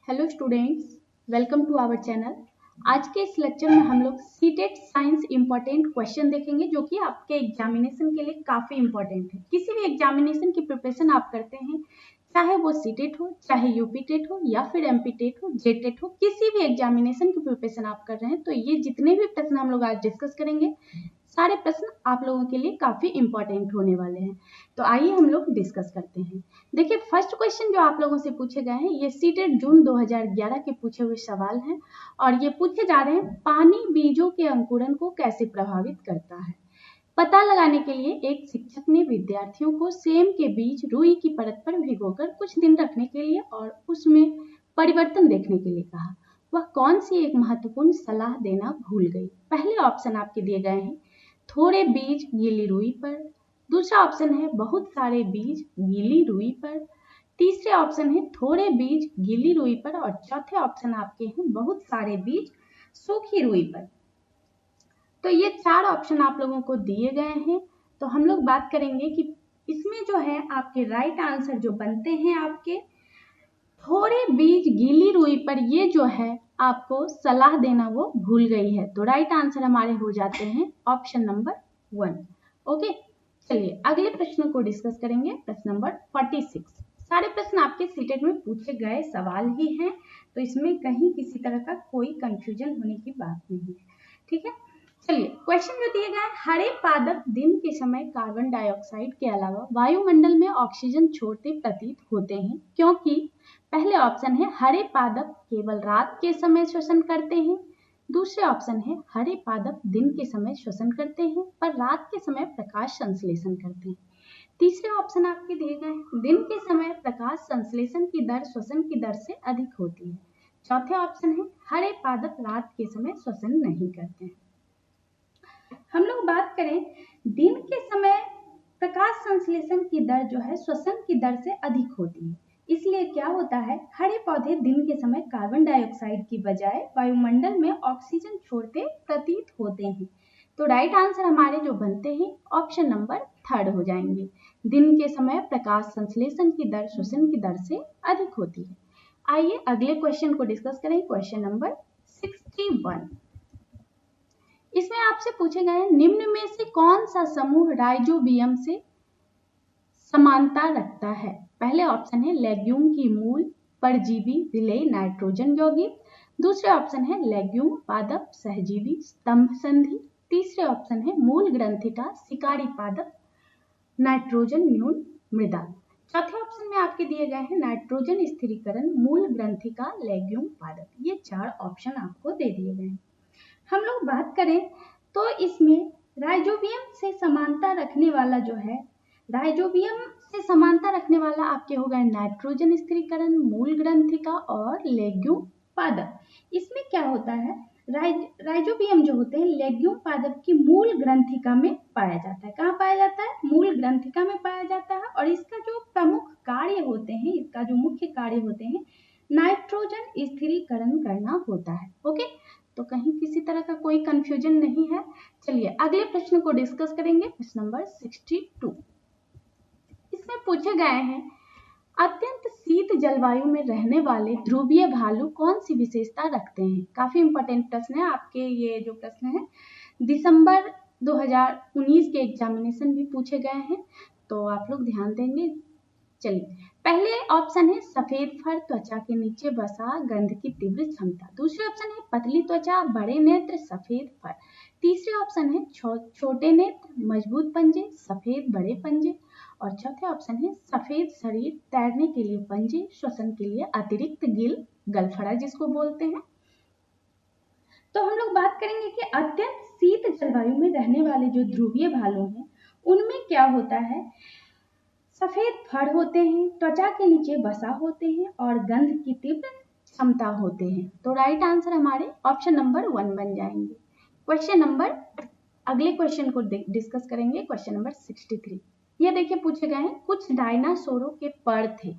Hello students, welcome to our channel. आज के इस लेक्चर में हम लोग सीटेट साइंस इम्पोर्टेंट क्वेश्चन देखेंगे जो कि आपके एग्जामिनेशन के लिए काफ़ी इम्पोर्टेंट है। किसी भी एग्जामिनेशन की प्रिपरेशन आप करते हैं, चाहे वो सीटेट हो, चाहे यूपी टेट हो या फिर एमपी टेट हो, जेट टेट हो, किसी भी एग्जामिनेशन की प्रिपरेशन आप कर रहे हैं तो ये जितने भी प्रश्न हम लोग आज डिस्कस करेंगे सारे प्रश्न आप लोगों के लिए काफ़ी इम्पोर्टेंट होने वाले हैं। तो आइए हम लोग डिस्कस करते हैं। देखिए, फर्स्ट क्वेश्चन जो आप लोगों से पूछे गए हैं ये सीटेट जून 2011 के पूछे हुए सवाल हैं और ये पूछे जा रहे हैं पानी बीजों के अंकुरण को कैसे प्रभावित करता है। पता लगाने के लिए एक शिक्षक ने विद्यार्थियों को सेम के बीज रुई की परत पर भिगोकर कुछ दिन रखने के लिए और उसमें परिवर्तन देखने के लिए कहा। वह कौन सी एक महत्वपूर्ण सलाह देना भूल गई। पहले ऑप्शन आपके दिए गए हैं थोड़े बीज गीली रुई पर, दूसरा ऑप्शन है बहुत सारे बीज गीली रुई पर, तीसरे ऑप्शन है थोड़े बीज गीली रुई पर और चौथे ऑप्शन आपके हैं बहुत सारे बीज सूखी रुई पर। तो ये चार ऑप्शन आप लोगों को दिए गए हैं। तो हम लोग बात करेंगे कि इसमें जो है आपके राइट आंसर जो बनते हैं आपके थोड़े बीज गीली रुई पर, ये जो है आपको सलाह देना वो भूल गई है। तो राइट आंसर हमारे हो जाते हैं ऑप्शन नंबर 1। ओके, चलिए अगले प्रश्न को डिस्कस करेंगे। प्रश्न नंबर 46। सारे प्रश्न आपके सीटेट में पूछे गए सवाल ही हैं, तो इसमें कहीं किसी तरह का कोई कंफ्यूजन होने की बात नहीं है। ठीक है, चलिए क्वेश्चन जो दिए गए, हरे पादप दिन के समय कार्बन डाइऑक्साइड के अलावा वायुमंडल में ऑक्सीजन छोड़ते प्रतीत होते हैं क्योंकि पहले ऑप्शन है हरे पादप केवल रात के समय श्वसन करते हैं, दूसरे ऑप्शन है हरे पादप दिन के समय श्वसन करते हैं पर रात के समय प्रकाश संश्लेषण करते हैं, तीसरे ऑप्शन आपके दिए गए दिन के समय प्रकाश संश्लेषण की दर श्वसन की दर से अधिक होती है, चौथे ऑप्शन है हरे पादप रात के समय श्वसन नहीं करते हैं। हम लोग बात करें दिन के समय प्रकाश संश्लेषण की दर जो है श्वसन की दर से अधिक होती है, इसलिए क्या होता है हरे पौधे दिन के समय कार्बन डाइऑक्साइड की बजाय वायुमंडल में ऑक्सीजन छोड़ते प्रतीत होते हैं। तो राइट आंसर हमारे जो बनते हैं ऑप्शन नंबर 3 हो जाएंगे। दिन के समय प्रकाश संश्लेषण की दर श्वसन की दर से अधिक होती है। आइए अगले क्वेश्चन को डिस्कस करें। Question number 61। इसमें आपसे पूछे गए निम्न में से कौन सा समूह राइजोबियम से समानता रखता है। पहले ऑप्शन है लेग्यूम की मूल परजीवी विलेय नाइट्रोजन यौगिक, दूसरे ऑप्शन है लेग्यूम पादप सहजीवी स्तंभ संधि, तीसरे ऑप्शन है मूल ग्रंथिका शिकारी पादप नाइट्रोजन न्यून मृदा, चौथे ऑप्शन में आपके दिए गए हैं नाइट्रोजन स्थिरीकरण मूल ग्रंथिका लेग्यूम पादप। ये चार ऑप्शन आपको दे दिए गए हैं। हम लोग बात करें तो इसमें राइजोबियम से समानता रखने वाला जो है राइजोबियम से समानता रखने वाला आपके हो गए नाइट्रोजन स्थिरीकरण मूल ग्रंथिका और लेग्यूम पादप। इसमें क्या होता है राइजोबियम जो होते हैं लेग्यूम पादप की मूल ग्रंथिका में पाया जाता है। कहाँ पाया जाता है? मूल ग्रंथिका में पाया जाता है और इसका जो प्रमुख कार्य होते हैं, इसका जो मुख्य कार्य होते हैं नाइट्रोजन स्थिरीकरण करना होता है। ओके, तो कहीं किसी तरह का कोई कंफ्यूजन नहीं है। चलिए अगले प्रश्न को डिस्कस करेंगे। प्रश्न नंबर 62। इसमें पूछे गए हैं अत्यंत शीत जलवायु में रहने वाले ध्रुवीय भालू कौन सी विशेषता रखते हैं। काफी इंपॉर्टेंट प्रश्न है आपके। ये जो प्रश्न है दिसंबर 2019 के एग्जामिनेशन भी पूछे गए हैं, तो आप लोग ध्यान देंगे। चलिए पहले ऑप्शन है सफेद फर त्वचा के नीचे बसा गंध की तीव्र क्षमता, दूसरे ऑप्शन है पतली त्वचा बड़े नेत्र सफेद फर, तीसरे ऑप्शन है छोटे नेत्र मजबूत पंजे सफेद बड़े पंजे और चौथे ऑप्शन है सफेद शरीर तैरने के लिए पंजे श्वसन के लिए अतिरिक्त गिल गलफड़ा जिसको बोलते हैं। तो हम लोग बात करेंगे कि अत्यंत शीत जलवायु में रहने वाले जो ध्रुवीय भालू हैं उनमें क्या होता है सफेद फर होते हैं, त्वचा के नीचे बसा होते हैं और गंध की तीव्र क्षमता होते हैं। तो राइट आंसर हमारे ऑप्शन नंबर 1 बन जाएंगे। क्वेश्चन नंबर अगले क्वेश्चन को डिस्कस करेंगे। Question number 63। ये देखिए पूछे गए हैं कुछ डायनासोरों के पर थे,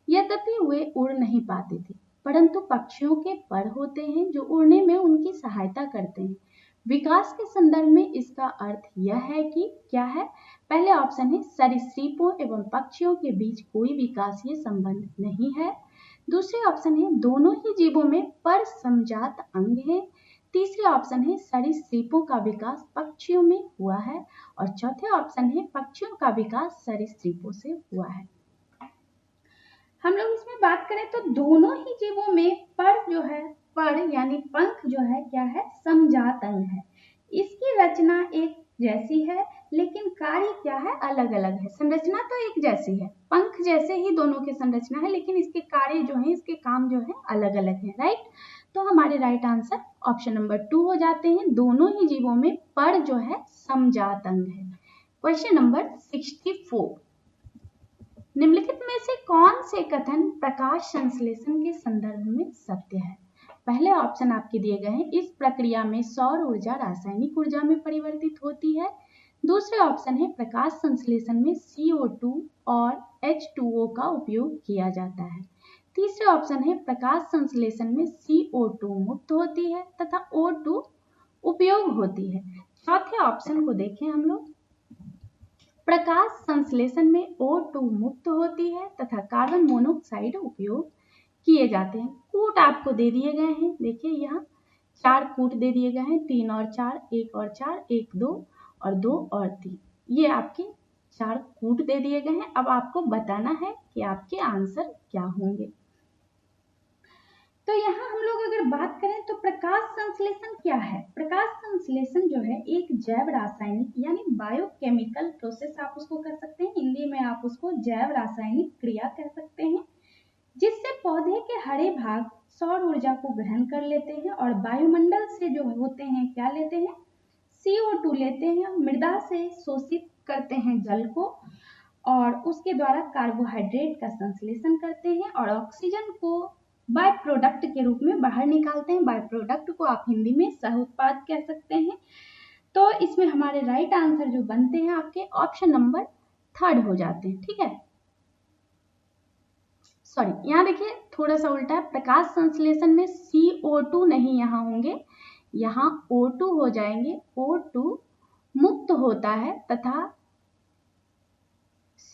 यद्यपि वे उड़ नहीं पाते थे, परंतु पक्षियों के पर होते हैं जो उड़ने में उनकी सहायता करते हैं। विकास के संदर्भ में इसका अर्थ यह है कि क्या है? पहले ऑप्शन है सरीसृपों एवं पक्षियों के बीच कोई विकासीय संबंध नहीं है, दूसरे ऑप्शन है दोनों ही जीवों में पर समजात अंग है। तीसरे ऑप्शन है सरीसृपों का विकास पक्षियों में हुआ है। और चौथे ऑप्शन है पक्षियों का विकास सरीसृपों से हुआ है। हम लोग इसमें बात करें तो दोनों ही जीवों में पर जो है, पर यानी पंख जो है क्या है, समजात अंग है। इसकी रचना एक जैसी है लेकिन कार्य क्या है, अलग अलग है। संरचना तो एक जैसी है, पंख जैसे ही दोनों की संरचना है, लेकिन इसके कार्य जो है, इसके काम जो है अलग अलग है। राइट, तो हमारे राइट आंसर ऑप्शन नंबर 2 हो जाते हैं। दोनों ही जीवों में पर जो है समजात अंग है। क्वेश्चन नंबर 64, निम्नलिखित में से कौन से कथन प्रकाश संश्लेषण के संदर्भ में सत्य है? पहले ऑप्शन आपके दिए गए हैं, इस प्रक्रिया में सौर ऊर्जा रासायनिक ऊर्जा में परिवर्तित होती है। दूसरे ऑप्शन है प्रकाश संश्लेषण में CO2 और H2O का उपयोग किया जाता है। तीसरे ऑप्शन है प्रकाश संश्लेषण में CO2 मुक्त होती है तथा O2 उपयोग होती है। चौथे ऑप्शन को देखें हम लोग, प्रकाश संश्लेषण में O2 मुक्त होती है तथा कार्बन मोनोऑक्साइड उपयोग किए जाते हैं। कूट आपको दे दिए गए हैं, देखिए यहाँ 4 कूट दे दिए गए हैं, 3 और 4, 1 और 4, 1 2 और 2 और 3, ये आपके 4 कूट दे दिए गए हैं। अब आपको बताना है कि आपके आंसर क्या होंगे। तो यहाँ हम लोग अगर बात करें तो प्रकाश संश्लेषण क्या है? प्रकाश संश्लेषण जो है एक जैव रासायनिक यानी बायोकेमिकल प्रोसेस आप उसको कर सकते हैं, हिंदी में आप उसको जैव रासायनिक क्रिया कह सकते हैं, जिससे पौधे के हरे भाग सौर ऊर्जा को ग्रहण कर लेते हैं और वायुमंडल से जो होते हैं क्या लेते हैं, CO2 लेते हैं, मृदा से शोषित करते हैं जल को और उसके द्वारा कार्बोहाइड्रेट का संश्लेषण करते हैं और ऑक्सीजन को बाय प्रोडक्ट के रूप में बाहर निकालते हैं। बाय प्रोडक्ट को आप हिंदी में सह उत्पाद कह सकते हैं। तो इसमें हमारे राइट आंसर जो बनते हैं आपके ऑप्शन नंबर 3 हो जाते हैं। ठीक है, सॉरी यहाँ देखिए थोड़ा सा उल्टा है, प्रकाश संश्लेषण में CO2 नहीं यहाँ होंगे, यहाँ O2 हो जाएंगे। O2 मुक्त होता है तथा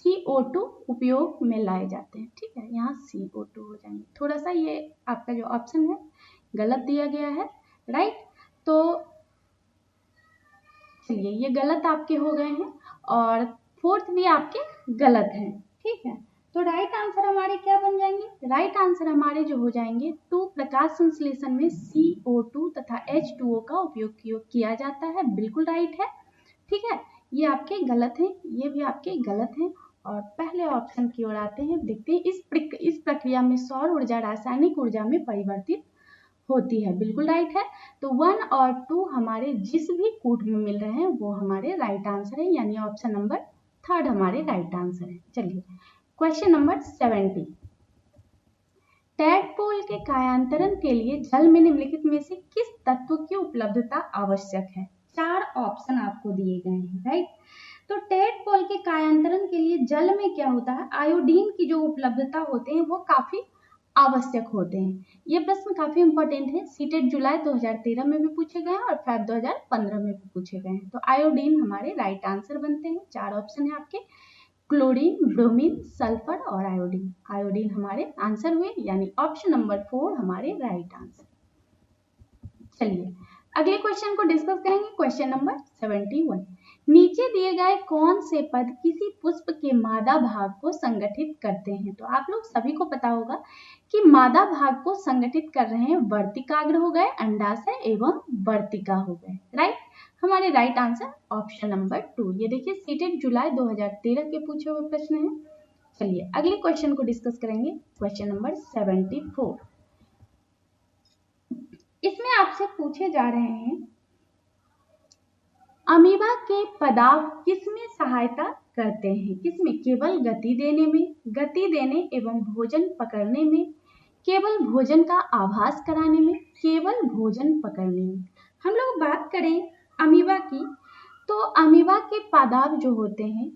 CO2 उपयोग में लाए जाते हैं। ठीक है, यहाँ CO2 हो जाएंगे। थोड़ा सा ये आपका जो ऑप्शन है गलत दिया गया है। राइट, तो चलिए ये गलत आपके हो गए हैं और 4th भी आपके गलत हैं। ठीक है, तो राइट आंसर हमारे क्या बन जाएंगे? राइट आंसर हमारे जो हो जाएंगे 2, प्रकाश संश्लेषण में CO2 तथा H2O का उपयोग किया जाता है, बिल्कुल राइट है। ठीक है, ये आपके गलत हैं, ये भी आपके गलत हैं और पहले ऑप्शन की ओर आते हैं। देखते हैं इस प्रक्रिया में सौर ऊर्जा रासायनिक ऊर्जा में परिवर्तित होती है, बिल्कुल राइट है। तो 1 और 2 हमारे जिस भी कूट में मिल रहे हैं वो हमारे राइट आंसर है, यानी ऑप्शन नंबर 3 हमारे राइट आंसर है। चलिए क्वेश्चन नंबर 70, टैडपोल के कायांतरण के लिए जल में निम्नलिखित में से किस तत्व की उपलब्धता आवश्यक है? 4 ऑप्शन आपको दिए गए हैं। राइट, तो टैडपोल के कायांतरण के लिए जल में क्या होता है, आयोडीन की जो उपलब्धता होते हैं वो काफी आवश्यक होते हैं। ये प्रश्न काफी इंपॉर्टेंट है, सीटेट जुलाई 2013 में भी पूछे गए हैं और फेब 2015 में भी पूछे गए हैं। तो आयोडीन हमारे राइट आंसर बनते हैं। 4 ऑप्शन है आपके, क्लोरीन, ब्रोमीन, सल्फर और आयोडीन। आयोडीन हमारे आंसर हुए, यानी ऑप्शन नंबर 4 हमारे राइट आंसर। चलिए अगले क्वेश्चन को डिस्कस करेंगे, क्वेश्चन नंबर 71, नीचे दिए गए कौन से पद किसी पुष्प के मादा भाग को संगठित करते हैं? तो आप लोग सभी को पता होगा कि मादा भाग को संगठित कर रहे हैं वर्तिकाग्र हो गए, अंडाशय एवं वर्तिका हो गए। राइट, हमारे राइट आंसर ऑप्शन नंबर 2। ये देखिए सीटेट जुलाई 2013 के पूछे हुए प्रश्न है। चलिए अगले क्वेश्चन को डिस्कस करेंगे, क्वेश्चन नंबर 74। इसमें आपसे पूछे जा रहे हैं अमीबा के पदार्थ किसमें सहायता करते हैं? किसमें? केवल गति देने में, गति देने एवं भोजन पकड़ने में, केवल भोजन का आभास कराने में, केवल भोजन पकड़ने में। हम लोग बात करें अमीबा की, तो अमीबा के पादाप जो होते हैं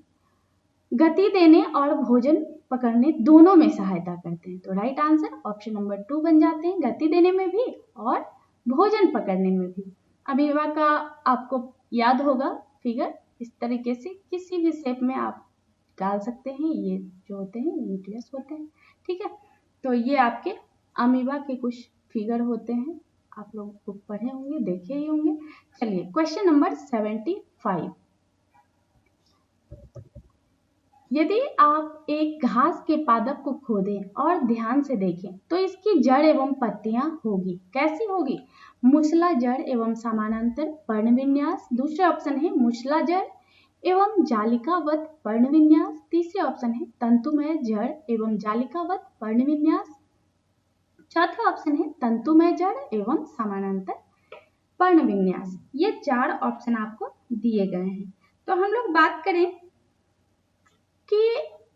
गति देने और भोजन पकड़ने दोनों में सहायता करते हैं। तो राइट आंसर ऑप्शन नंबर 2 बन जाते हैं, गति देने में भी और भोजन पकड़ने में भी। अमीबा का आपको याद होगा फिगर, इस तरीके से किसी भी शेप में आप डाल सकते हैं, ये जो होते हैं न्यूक्लियस होते हैं। ठीक है, तो ये आपके अमीबा के कुछ फिगर होते हैं, आप लोग बुक पढ़े होंगे, देखे ही होंगे। चलिए क्वेश्चन नंबर 75। यदि आप एक घास के पादप को खोदें और ध्यान से देखें तो इसकी जड़ एवं पत्तियां होगी। कैसी होगी? मूसला जड़ एवं समानांतर पर्णविन्यास। दूसरा ऑप्शन है मूसला जड़ एवं जालिकावत पर्णविन्यास। तीसरे ऑप्शन है तंतुमय जड़ एवं जालिकावत पर्णविन्यास। चौथा ऑप्शन है तंतुमय जड़ एवं समानांतर पर्णविन्यास। ये 4 ऑप्शन आपको दिए गए हैं। तो हम लोग बात करें कि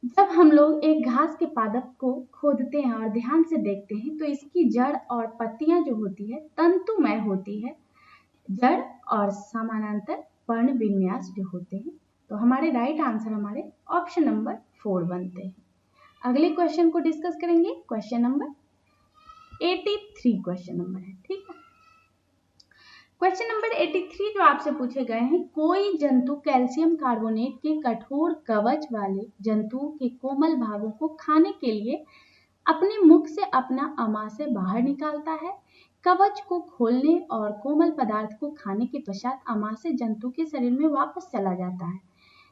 जब हम लोग एक घास के पादप को खोदते हैं और ध्यान से देखते हैं तो इसकी जड़ और पत्तियां जो होती है तंतुमय होती है, जड़ और समानांतर पर्णविन्यास जो होते हैं। तो हमारे राइट आंसर हमारे ऑप्शन नंबर 4 बनते हैं। अगले क्वेश्चन को डिस्कस करेंगे। क्वेश्चन नंबर 83 क्वेश्चन नंबर है, ठीक है। क्वेश्चन नंबर 83 जो आपसे पूछे गए हैं, कोई जंतु कैल्शियम कार्बोनेट के कठोर कवच वाले जंतुओं के कोमल भागों को खाने के लिए अपने मुख से अपना अमाशय बाहर निकालता है। कवच को खोलने और कोमल पदार्थ को खाने के पश्चात अमाशय जंतु के शरीर में वापस चला जाता है,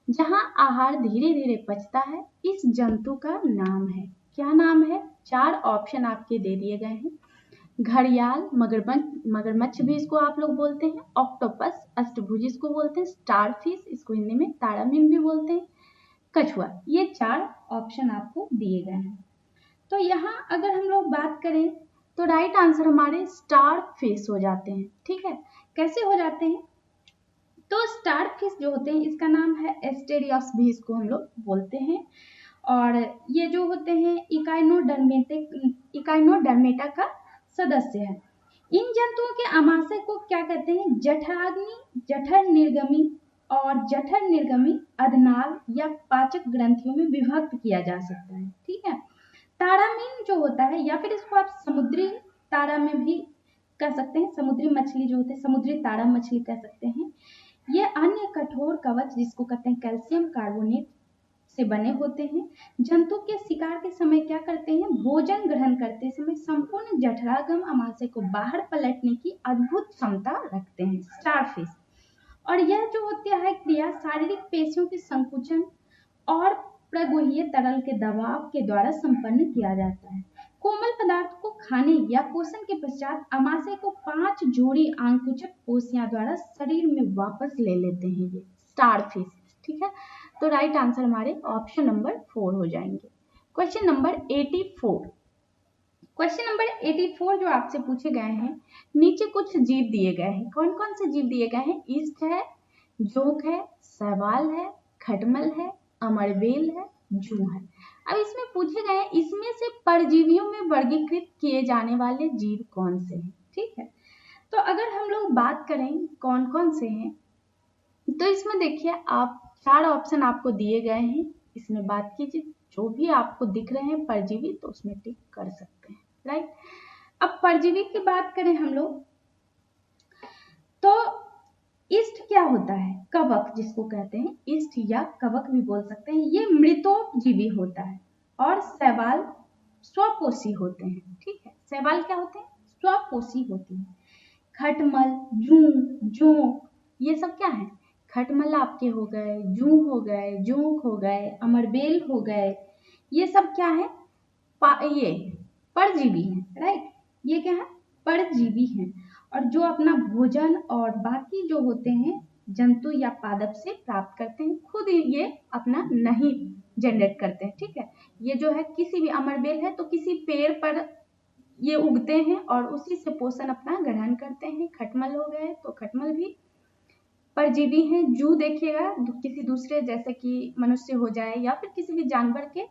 जहां आहार धीरे धीरे पचता है। इस जंतु का नाम है, क्या नाम है? 4 ऑप्शन आपके दे दिए गए हैं। घड़ियाल, मगरमच्छ भी इसको आप लोग बोलते हैं, ऑक्टोपस, अष्टभुज इसको बोलते हैं, स्टारफिश इसको हिंदी में तारामीन भी बोलते हैं, कछुआ। ये 4 ऑप्शन आपको दिए गए हैं। तो यहाँ अगर हम लोग बात करें तो राइट आंसर हमारे स्टारफिश हो जाते हैं, ठीक है। कैसे हो जाते हैं? तो स्टारफिश जो होते हैं इसका नाम है एस्टेरियस भी इसको हम लोग बोलते हैं, और ये जो होते हैं इकाइनोडर्मेटा का सदस्य है। इन जंतुओं के अमाशय को क्या कहते हैं? जठराग्नि, जठर निर्गमी और जठर निर्गमी अधनाल या पाचक ग्रंथियों में विभक्त किया जा सकता है, ठीक है। तारामीन जो होता है, या फिर इसको आप समुद्री तारा में भी कह सकते हैं, समुद्री मछली जो होते हैं समुद्री तारा मछली कह सकते हैं। ये अन्य कठोर कवच जिसको कहते हैं कैल्शियम कार्बोनेट से बने होते हैं। जंतु के शिकार के समय क्या करते हैं? भोजन ग्रहण करते समय संपूर्ण जठरागम अमाशय को बाहर पलटने की अद्भुत क्षमता रखते हैं स्टारफिश। और यह जो होती है क्रिया शारीरिक पेशियों के संकुचन और प्रगुह्य तरल के दबाव के द्वारा संपन्न किया जाता है। कोमल पदार्थ को खाने या पोषण के पश्चात अमाशय को 5 जोड़ी आंकुचक कोशिकाओं द्वारा शरीर में वापस ले लेते हैं ये स्टारफिश, ठीक है। तो राइट आंसर हमारे ऑप्शन नंबर 4 हो जाएंगे। Question number 84। क्वेश्चन नंबर 84 जो आपसे पूछे गए हैं, नीचे कुछ जीव दिए गए हैं। कौन कौन से जीव दिए गए हैं? ईस्ट है, जोंक है, शैवाल है, खटमल है, अमरबेल है, जू है। अब इसमें पूछे गए हैं इसमें से परजीवियों में वर्गीकृत किए जाने वाले जीव कौन से हैं, ठीक है। तो अगर हम लोग बात करें कौन कौन से हैं, तो इसमें देखिए आप 4 ऑप्शन आपको दिए गए हैं, इसमें बात कीजिए जो भी आपको दिख रहे हैं परजीवी तो उसमें टिक कर सकते हैं, राइट। अब परजीवी की बात करें हम लोग तो ईस्ट क्या होता है? कवक जिसको कहते हैं, ईस्ट या कवक भी बोल सकते हैं, ये मृतोपजीवी होता है। और शैवाल स्वपोषी होते हैं, ठीक है। शैवाल क्या होते हैं? स्वपोषी होते हैं। खटमल, जू, जोंक ये सब क्या है? खटमल आपके हो गए, जू हो गए, जोंक हो गए, अमरबेल हो गए, ये सब क्या है? ये परजीवी हैं, राइट। ये क्या है? परजीवी हैं, और जो अपना भोजन और बाकी जो होते हैं जंतु या पादप से प्राप्त करते हैं, खुद ये अपना नहीं जनरेट करते हैं, ठीक है। ये जो है किसी भी अमरबेल है तो किसी पेड़ पर ये उगते हैं और उसी से पोषण अपना ग्रहण करते हैं। खटमल हो गए तो खटमल भी परजीवी हैं। जू देखिएगा किसी दूसरे जैसे कि मनुष्य हो जाए या फिर किसी भी जानवर के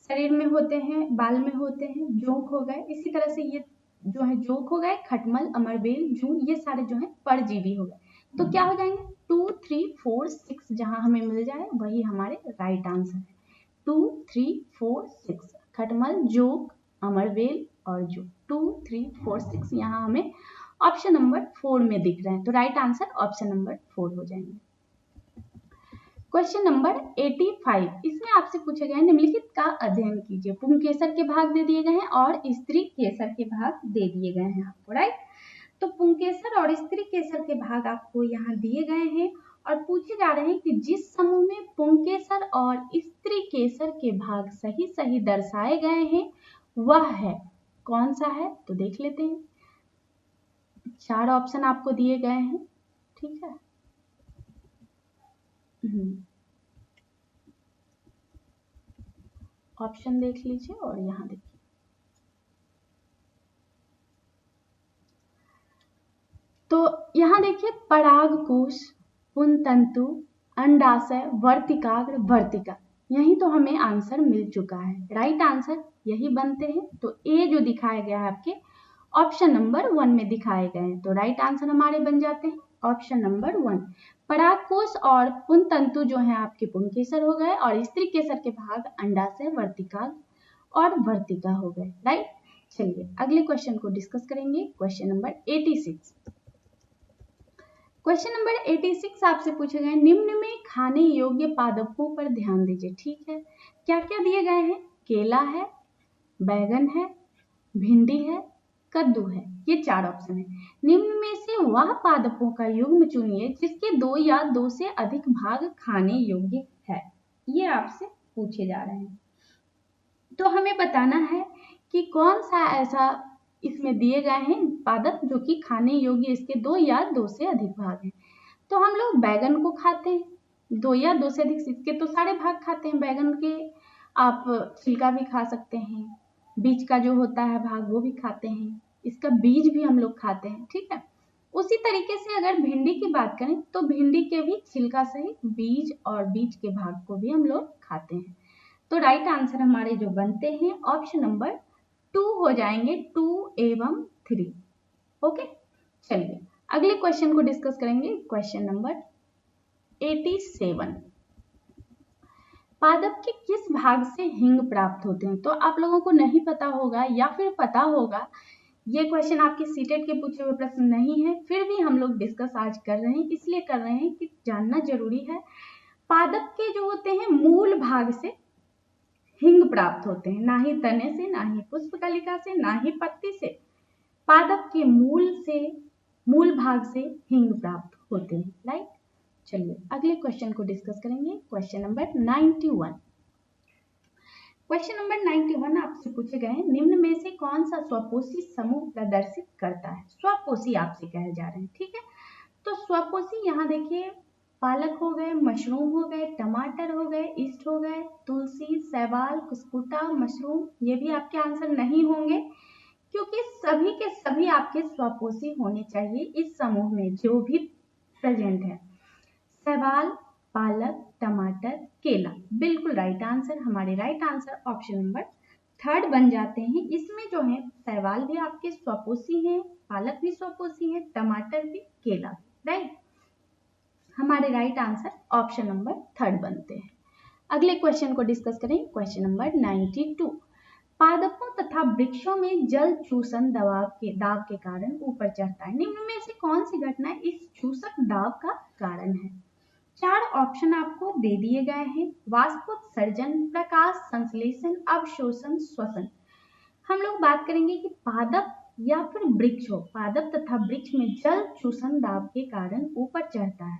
शरीर में होते हैं, बाल में होते हैं। जोंक हो गए, इसी तरह से ये जो है जोंक हो गए, खटमल, अमरबेल, जू ये सारे जो है परजीवी हो गए। तो क्या हो जाएंगे? 2, 3, 4, 6 जहां हमें मिल जाए वही हमारे राइट आंसर है। 2, 3, 4, 6 खटमल, जोंक, अमरबेल और जू। 2, 3, 4, 6 यहाँ हमें ऑप्शन नंबर 4 में दिख रहे हैं, तो राइट आंसर ऑप्शन नंबर 4 हो जाएंगे। क्वेश्चन नंबर 85, इसमें आपसे पूछे गए निम्नलिखित का अध्ययन कीजिए। पुंकेसर के भाग दे दिए गए हैं और स्त्री केसर के भाग दे दिए गए हैं आपको, राइट। तो पुंकेसर और स्त्री केसर के भाग आपको यहाँ दिए गए हैं और पूछे जा रहे हैं कि जिस समूह में पुंकेसर और स्त्री केसर के भाग सही सही दर्शाए गए हैं वह है कौन सा है। तो देख लेते हैं, 4 ऑप्शन आपको दिए गए हैं, ठीक है। ऑप्शन देख लीजिए और यहाँ देखिए। तो यहाँ देखिए, परागकोश, पुंतंतु, अंडाशय, वर्तिकाग्र, वर्तिका, यही तो हमें आंसर मिल चुका है। राइट आंसर यही बनते हैं। तो ए जो दिखाया गया है आपके ऑप्शन नंबर 1 में दिखाए गए हैं, तो राइट आंसर हमारे बन जाते हैं ऑप्शन नंबर 1। परागकोश और पुंतंतु जो है आपके पुंकेसर हो गए और स्त्री केसर के भाग अंडाशय, वर्तिकाग्र और वर्तिका हो गए, राइट। चलिए अगले क्वेश्चन को डिस्कस करेंगे। Question number 86। क्वेश्चन नंबर 86 आपसे पूछे गए निम्न में खाने योग्य पादपों पर ध्यान दीजिए, ठीक है। क्या क्या दिए गए हैं? केला है, बैगन है, भिंडी है, कद्दू है, ये 4 ऑप्शन है। निम्न में से वह पादपों का युग्म चुनिए जिसके 2 या 2 से अधिक भाग खाने योग्य है। ये आपसे पूछे जा रहे हैं, तो हमें बताना है कि कौन सा ऐसा इसमें दिए गए हैं पादप जो कि खाने योग्य इसके 2 या 2 से अधिक भाग हैं। तो हम लोग बैगन को खाते हैं, 2 या 2 से अधिक, इसके तो सारे भाग खाते हैं। बैगन के आप छिलका भी खा सकते हैं, बीज का जो होता है भाग वो भी खाते हैं, इसका बीज भी हम लोग खाते हैं, ठीक है। उसी तरीके से अगर भिंडी की बात करें तो भिंडी के भी छिलका सहित बीज और बीज के भाग को भी हम लोग खाते हैं। तो राइट आंसर हमारे जो बनते हैं ऑप्शन नंबर 2 हो जाएंगे, 2 एवं 3। ओके, चलिए अगले क्वेश्चन को डिस्कस करेंगे। क्वेश्चन नंबर 87, पादप के किस भाग से हिंग प्राप्त होते हैं? तो आप लोगों को नहीं पता होगा या फिर पता होगा, ये क्वेश्चन आपके सीटेट के पूछे हुए प्रश्न नहीं है, फिर भी हम लोग डिस्कस आज कर रहे हैं, इसलिए कर रहे हैं कि जानना जरूरी है। पादप के जो होते हैं मूल भाग से हिंग प्राप्त होते हैं, ना ही तने से, ना ही पुष्पकलिका से, ना ही पत्ती से। पादप के मूल भाग से हिंग प्राप्त होते हैं, राइट। चलिए अगले क्वेश्चन को डिस्कस करेंगे। Question number 91। क्वेश्चन नंबर 91 आपसे पूछे गए निम्न में से कौन सा स्वपोषी समूह प्रदर्शित करता है? स्वपोषी आपसे कहे जा रहे हैं, ठीक है। तो स्वपोषी यहाँ देखिए, पालक हो गए, मशरूम हो गए, टमाटर हो गए, ईस्ट हो गए, तुलसी, शैवाल, कुसकुटा, मशरूम, ये भी आपके आंसर नहीं होंगे क्योंकि सभी के सभी आपके स्वपोषी होने चाहिए इस समूह में जो भी प्रेजेंट है। शैवाल, पालक, टमाटर, केला, बिल्कुल राइट आंसर। हमारे राइट आंसर ऑप्शन नंबर 3 बन जाते हैं। इसमें जो है शैवाल भी आपके स्वपोषी हैं, पालक भी स्वपोषी है, टमाटर भी, केला भी, राइट। हमारे राइट आंसर ऑप्शन नंबर 3 बनते हैं। अगले क्वेश्चन को डिस्कस करें। क्वेश्चन नंबर 92, पादपों तथा वृक्षों में जल चूषण दाब के कारण ऊपर चढ़ता है। निम्न में से कौन सी घटना इस चूषक दाब का कारण है? 4 ऑप्शन आपको दे दिए गए हैं। वाष्पोत्सर्जन, प्रकाश संश्लेषण, अवशोषण, श्वसन। हम लोग बात करेंगे कि पादप या फिर वृक्ष हो, पादप तथा वृक्ष में जल चूषण दाब के कारण ऊपर चढ़ता है,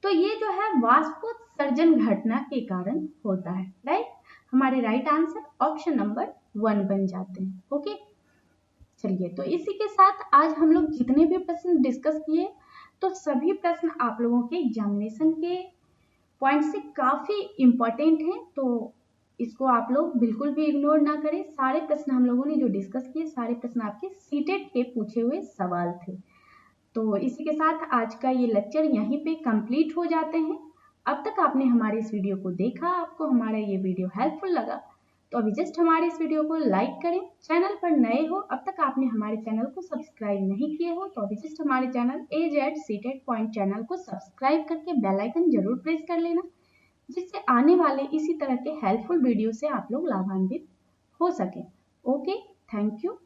तो ये जो है वाष्पोत्सर्जन घटना के कारण होता है, राइट। हमारे राइट आंसर ऑप्शन नंबर 1 बन जाते हैं। ओके, चलिए तो इसी के साथ आज हम लोग जितने भी प्रश्न डिस्कस किए तो सभी प्रश्न आप लोगों के एग्जामिनेशन के पॉइंट से काफी इंपॉर्टेंट हैं, तो इसको आप लोग बिल्कुल भी इग्नोर ना करें। सारे प्रश्न हम लोगों ने जो डिस्कस किए सारे प्रश्न आपके सीटेट के पूछे हुए सवाल थे। तो इसी के साथ आज का ये लेक्चर यहीं पे कंप्लीट हो जाते हैं। अब तक आपने हमारे इस वीडियो को देखा, आपको हमारा ये वीडियो हेल्पफुल लगा तो अभी जस्ट हमारे इस वीडियो को लाइक करें। चैनल पर नए हो, अब तक आपने हमारे चैनल को सब्सक्राइब नहीं किए हो तो अभी जस्ट हमारे channel AZ CTET point channel को सब्सक्राइब करके बेल आइकन जरूर प्रेस कर लेना, जिससे आने वाले इसी तरह के हेल्पफुल वीडियो से आप लोग लाभान्वित हो सके। Okay, thank you.